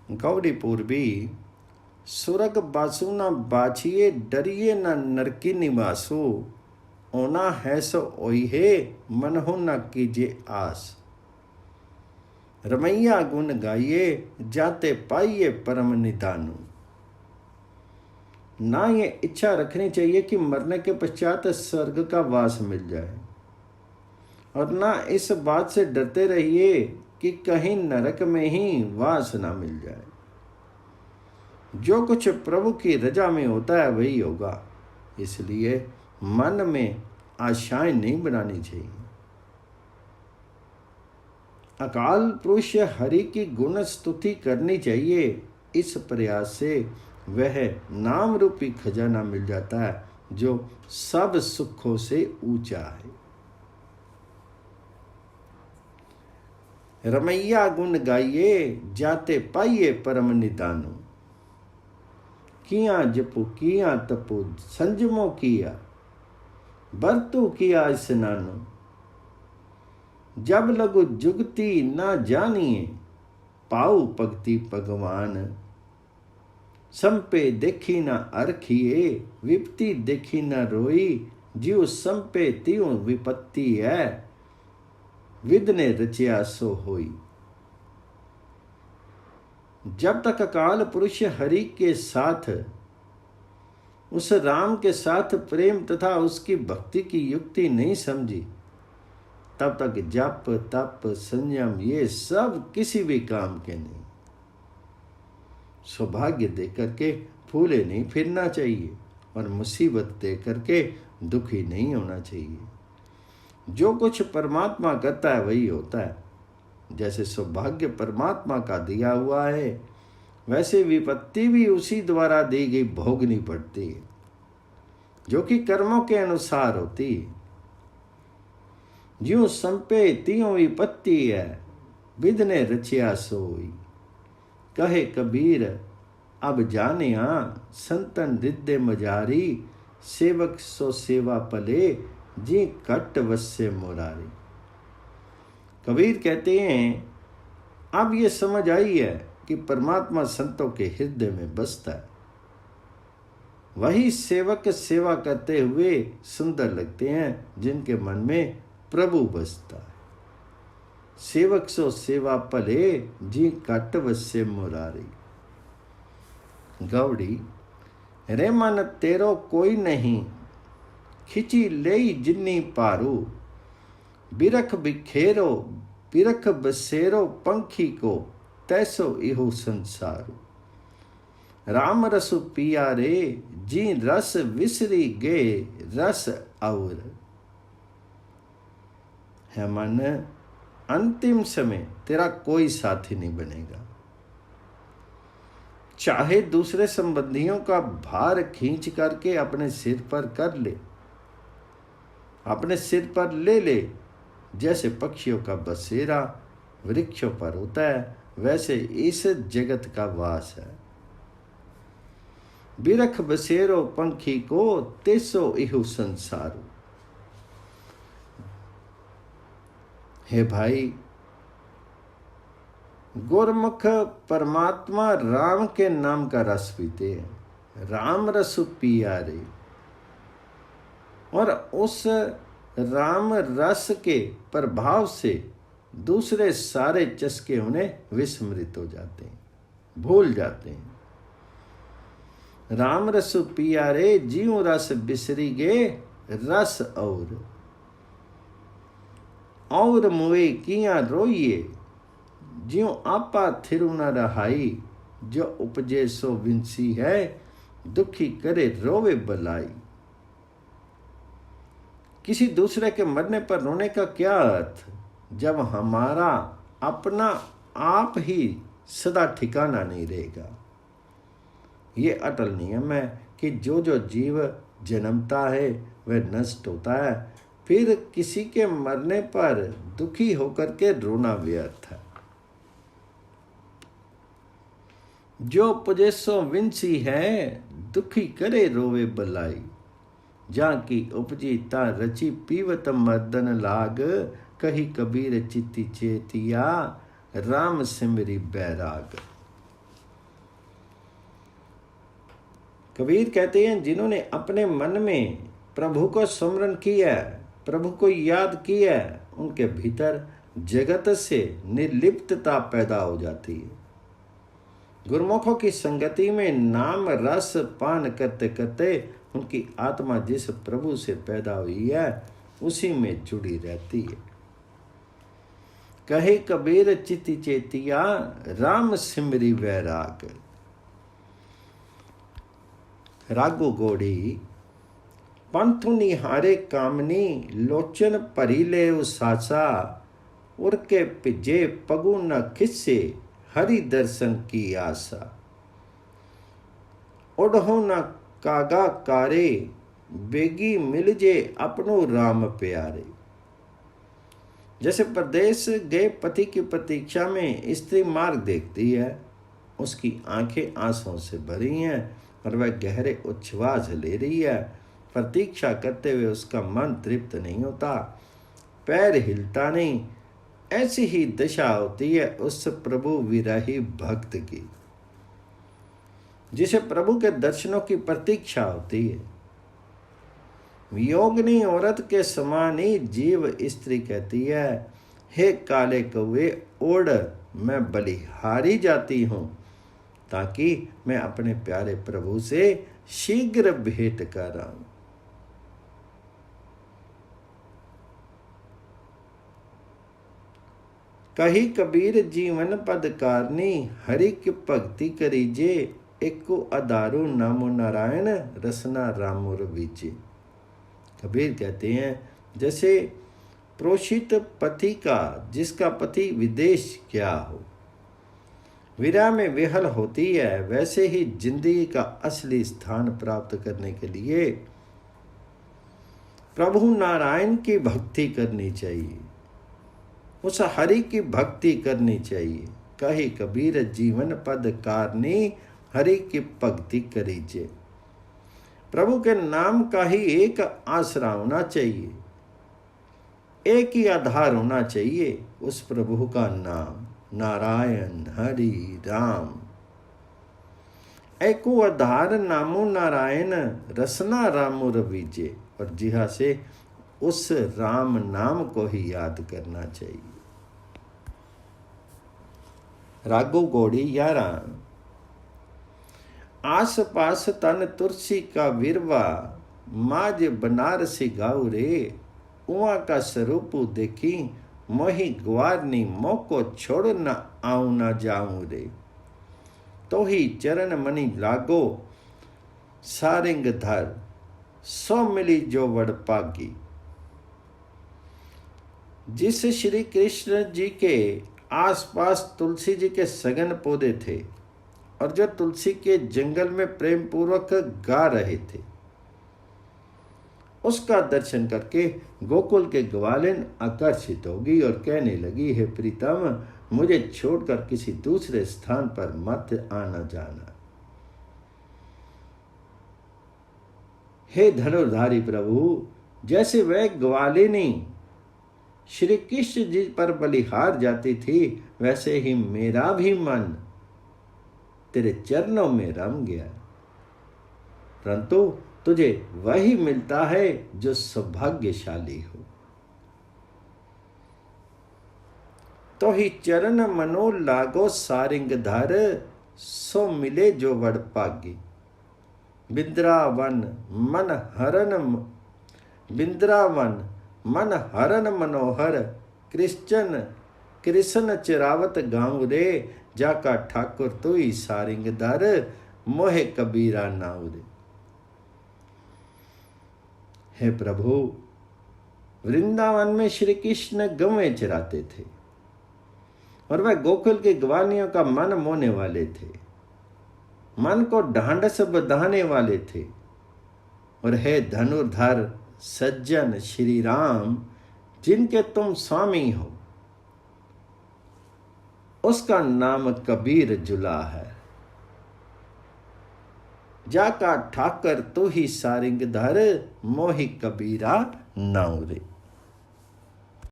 गौड़ी पूर्वी सुरग बासु न बाछिए, डरिए न नरकी निवासो। ओना है सो ओहे, मन हो न कीजिए आस। रमैया गुण गाइए, जाते पाइए परम निदानु। ना ये इच्छा रखनी चाहिए कि मरने के पश्चात स्वर्ग का वास मिल जाए, और ना इस बात से डरते रहिए कि कहीं नरक में ही वास ना मिल जाए। जो कुछ प्रभु की रजा में होता है वही होगा, इसलिए मन में आशाएं नहीं बनानी चाहिए। अकाल पुरुष हरि की गुण स्तुति करनी चाहिए। इस प्रयास से वह नाम रूपी खजाना मिल जाता है जो सब सुखों से ऊंचा है। रमैया गुण गाइए, जाते पाइए परम निदानु। किया जपो किया तपो, संजमो किया, बरतु किया स्नानु। जब लगो जुगती ना जानिए, पाऊ पगति भगवान। संपे देखी ना अरखिए, विपत्ति देखी ना रोई। जीव संपे त्यों विपत्ति है, विद ने रचिया सो होई। जब तक अकाल पुरुष हरि के साथ, उस राम के साथ प्रेम तथा उसकी भक्ति की युक्ति नहीं समझी, तब तक जप तप संयम ये सब किसी भी काम के नहीं। सौभाग्य दे करके फूले नहीं फिरना चाहिए, और मुसीबत दे करके दुखी नहीं होना चाहिए। जो कुछ परमात्मा करता है वही होता है। जैसे सौभाग्य परमात्मा का दिया हुआ है, वैसे विपत्ति भी उसी द्वारा दी गई भोगनी पड़ती है, जो कि कर्मों के अनुसार होती है। ज्यों संपे त्यों विपत्ति है, विद ने रचिया सोई। कहे कबीर अब जानिया, संतन रिद्दे मजारी। सेवक सो सेवा पले, जी कट वस्य मुरारी। कबीर कहते हैं अब ये समझ आई है कि परमात्मा संतों के हृदय में बसता है। वही सेवक सेवा करते हुए सुंदर लगते हैं, जिनके मन में प्रभु बसता है। सेवक सो सेवा पले, जी कट वस्य मुरारी। गौड़ी रे मन तेरो कोई नहीं, खिची लेई जिन्नी पारू। बिरख बिखेरो बिरख बसेरो, पंखी को तैसो इहो संसारू। राम रसु पिया रे, जी रस विसरी गे रस और। है मन अंतिम समय तेरा कोई साथी नहीं बनेगा। चाहे दूसरे संबंधियों का भार खींच करके अपने सिर पर कर ले, अपने सिर पर ले ले। जैसे पक्षियों का बसेरा वृक्षों पर होता है, वैसे इस जगत का वास है। बिरख बसेरो पंखी को, तेसो इहु संसारू। हे भाई, गुरमुख परमात्मा राम के नाम का रस पीते हैं। राम रस पिया रे, और उस राम रस के प्रभाव से दूसरे सारे चस्के उन्हें विस्मृत हो जाते हैं, भूल जाते हैं। राम रस पिया रे, जीव रस बिसरी गे रस और मुए किया रोइए। ज्यों आपा थिरु न रहाई, जो उपजे सो विंसी है। दुखी करे रोवे बलाई। किसी दूसरे के मरने पर रोने का क्या अर्थ, जब हमारा अपना आप ही सदा ठिकाना नहीं रहेगा। ये अटल नियम है कि जो जो जीव जन्मता है वह नष्ट होता है, फिर किसी के मरने पर दुखी होकर के रोना व्यर्थ है। जो पुजेसो विंसी है, दुखी करे रोवे बलाई। जा की उपजी ता रची, पीवत मर्दन लाग। कही कबीर चिति चेतिया, राम सिमरी बैराग। कबीर कहते हैं, जिन्होंने अपने मन में प्रभु को स्मरण किया, प्रभु को याद किया, उनके भीतर जगत से निर्लिप्तता पैदा हो जाती है। गुरुमुखों की संगति में नाम रस पान करते करते उनकी आत्मा जिस प्रभु से पैदा हुई है उसी में जुड़ी रहती है। कहे कबीर चिति चेतिया, राम सिमरी वैराग। रागो गोड़ी पंथु निहारे कामनी, लोचन भरी ले उसासा, उरके पिजे पगु न खिस्से, हरि दर्शन की आशा। ओढ़ो न कागा कारे, बेगी मिल जे अपनो राम प्यारे। जैसे परदेश गए पति की प्रतीक्षा में स्त्री मार्ग देखती है, उसकी आंखें आंसुओं से भरी हैं और वह गहरे उच्छ्वास ले रही है। प्रतीक्षा करते हुए उसका मन तृप्त नहीं होता, पैर हिलता नहीं। ऐसी ही दशा होती है उस प्रभु विरही भक्त की, जिसे प्रभु के दर्शनों की प्रतीक्षा होती है। वियोगनी औरत के समान ही जीव स्त्री कहती है, हे काले कौवे ओढ़, मैं बलिहारी जाती हूं, ताकि मैं अपने प्यारे प्रभु से शीघ्र भेंट कर आऊं। कही कबीर जीवन पद कारनी, हरि की भक्ति करीजे, एको आधारो नामो नारायण, रसना रामुर बीजे। कबीर कहते हैं, जैसे प्रोषित पति का जिसका पति विदेश गया हो, विरह में विहल होती है, वैसे ही जिंदगी का असली स्थान प्राप्त करने के लिए प्रभु नारायण की भक्ति करनी चाहिए, उस हरि की भक्ति करनी चाहिए। कही कबीर जीवन पद कारनी, हरि की भक्ति करीजे। प्रभु के नाम का ही एक आसरा होना चाहिए, एक ही आधार होना चाहिए, उस प्रभु का नाम नारायण हरि राम। एको आधार नामो नारायण, रसना रामो रवीजे। और जिहा से उस राम नाम को ही याद करना चाहिए। रागो घोड़ी 11। आस पास तन तुलसी का विरवा, माज बनारसी गाऊ रे, उआ का स्वरूप देखी, मोही ग्वारनी मोको छोड़ न आऊं न जाऊं रे। तो ही चरण मणि लागो सारिंग धर, सो मिली जो वड़ पागी। जिस श्री कृष्ण जी के आसपास तुलसी जी के सघन पौधे थे और जो तुलसी के जंगल में प्रेम पूर्वक गा रहे थे, उसका दर्शन करके गोकुल के ग्वालिन आकर्षित होगी और कहने लगी, हे प्रीतम, मुझे छोड़कर किसी दूसरे स्थान पर मत आना जाना। हे धनुर्धारी प्रभु, जैसे वह ग्वालिनी श्री कृष्ण जी पर बलिहार जाती थी, वैसे ही मेरा भी मन तेरे चरणों में रम गया। परंतु तुझे वही मिलता है जो सौभाग्यशाली हो। तो ही चरण मनो लागो सारिंग धर, सो मिले जो वड़ पागी। बिंद्रावन मन हरन मनोहर, कृष्ण चिरावत गाँव रे, जाका ठाकुर तू ही सारिंग धर, मोहे कबीरा नाव रे। हे प्रभु, वृंदावन में श्री कृष्ण गवें चराते थे और वह गोकुल के ग्वालियों का मन मोहने वाले थे, मन को ढांढस बधाने वाले थे। और हे धनुर्धर सज्जन श्री राम, जिनके तुम स्वामी हो, उसका नाम कबीर जुला है। जाका ठाकर तू ही सारिंग धर, मोहि कबीरा नाव रे।